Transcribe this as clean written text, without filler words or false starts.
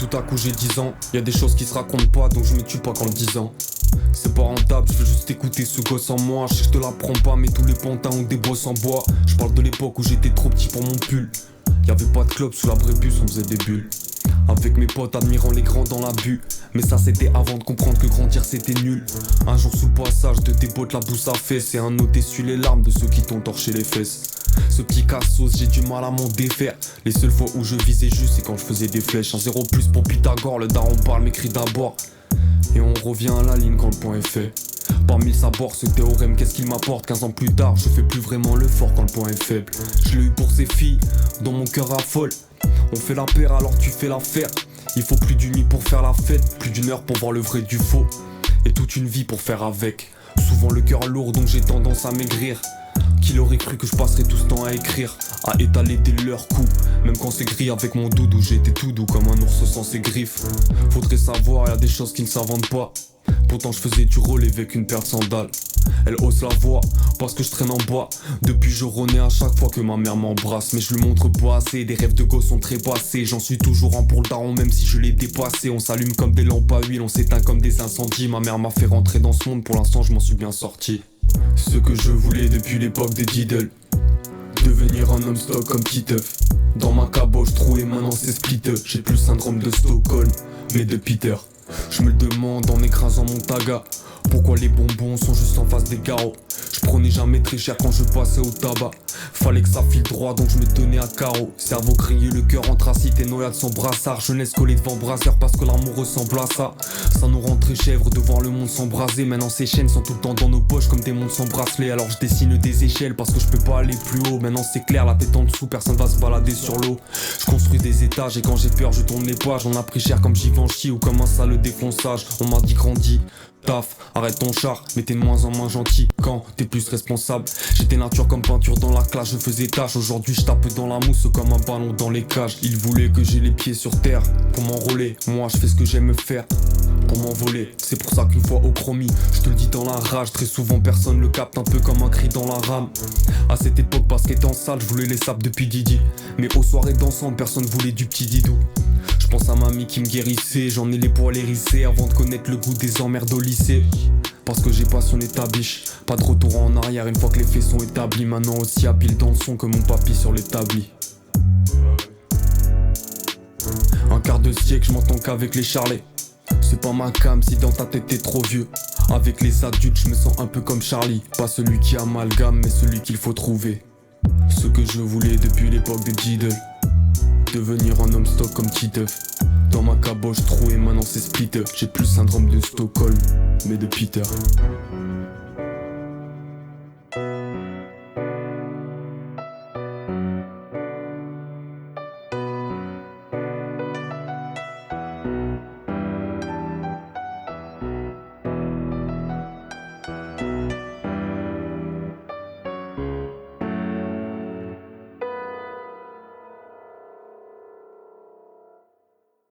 tout à coup j'ai 10 ans. Y'a des choses qui se racontent pas, donc je me tue pas qu'en le disant. C'est pas rentable, je veux juste écouter ce gosse en moi. Je sais que je te l'apprends pas, mais tous les pantins ont des bosses en bois. Je parle de l'époque où j'étais trop petit pour mon pull. Y'avait pas de club sous la brébus, on faisait des bulles. Avec mes potes admirant les grands dans la bu. Mais ça c'était avant de comprendre que grandir c'était nul. Un jour sous le passage de tes potes la bouse à fesses. Et un autre essuie les larmes de ceux qui t'ont torché les fesses. Ce petit cassos j'ai du mal à m'en défaire. Les seules fois où je visais juste c'est quand je faisais des flèches. Un 0 plus pour Pythagore, le daron parle m'écrit d'abord. Et on revient à la ligne quand le point est fait. Parmi le sabord, ce théorème, qu'est-ce qu'il m'apporte? 15 ans plus tard, je fais plus vraiment le fort quand le point est faible. Je l'ai eu pour ces filles, dont mon cœur affole. On fait la paire alors tu fais l'affaire. Il faut plus d'une nuit pour faire la fête, plus d'une heure pour voir le vrai du faux. Et toute une vie pour faire avec. Souvent le cœur lourd donc j'ai tendance à maigrir. Qui l'aurait cru que je passerais tout ce temps à écrire, à étaler des leurs coups. Même quand c'est gris avec mon doudou, j'étais tout doux comme un ours sans ses griffes. Faudrait savoir, y'a des choses qui ne s'inventent pas. Pourtant je faisais du relais avec une paire de sandales. Elle hausse la voix parce que je traîne en bois. Depuis je renais à chaque fois que ma mère m'embrasse. Mais je lui montre pas assez, des rêves de gosse sont trépassés. J'en suis toujours en pour le daron même si je l'ai dépassé. On s'allume comme des lampes à huile, on s'éteint comme des incendies. Ma mère m'a fait rentrer dans ce monde, pour l'instant je m'en suis bien sorti. Ce que je voulais depuis l'époque des Diddle, devenir un homme stock comme Titeuf. Dans ma caboche trouée maintenant c'est split. J'ai plus le syndrome de Stockholm mais de Peter. Je me le demande en écrasant mon taga. Pourquoi les bonbons sont juste en face des carreaux? Je prenais jamais très cher quand je passais au tabac. Fallait que ça file droit donc je me tenais à carreau. Cerveau grillé, le cœur anthracite et noyade son brassard. Jeunesse collée devant brasseur parce que l'amour ressemble à ça. Ça nous rend très chèvres de voir le monde s'embraser. Maintenant ces chaînes sont tout le temps dans nos poches comme des montres sans bracelet. Alors je dessine des échelles parce que je peux pas aller plus haut. Maintenant c'est clair, la tête en dessous, personne va se balader sur l'eau. Je construis des étages et quand j'ai peur je tourne les pages. On a pris cher comme Givenchy ou comme un sale défonçage. On m'a dit grandis, taf, arrête ton char, mais t'es de moins en moins gentil quand t'es plus responsable. J'étais nature comme peinture dans la classe, je faisais tâche. Aujourd'hui je tape dans la mousse comme un ballon dans les cages. Ils voulaient que j'ai les pieds sur terre pour m'enrôler. Moi je fais ce que j'aime faire pour m'envoler. C'est pour ça qu'une fois au chromie, je te le dis dans la rage. Très souvent personne le capte, un peu comme un cri dans la rame. À cette époque basket en salle, je voulais les saps depuis Didi. Mais aux soirées dansantes, personne voulait du petit Didou. Je pense à mamie qui me guérissait, j'en ai les poils hérissés avant de connaître le goût des emmerdes au lycée. Parce que j'ai passionné ta biche, pas de retour en arrière une fois que les faits sont établis. Maintenant aussi habile dans le son que mon papy sur l'établi. Un quart de siècle, je m'entends qu'avec les charlets. C'est pas ma cam si dans ta tête t'es trop vieux. Avec les adultes, je me sens un peu comme Charlie. Pas celui qui amalgame, mais celui qu'il faut trouver. Ce que je voulais depuis l'époque des Diddle, devenir un homme stock comme Titeuf. Dans ma caboche trouée, maintenant c'est split. J'ai plus le syndrome de Stockholm, mais de Peter.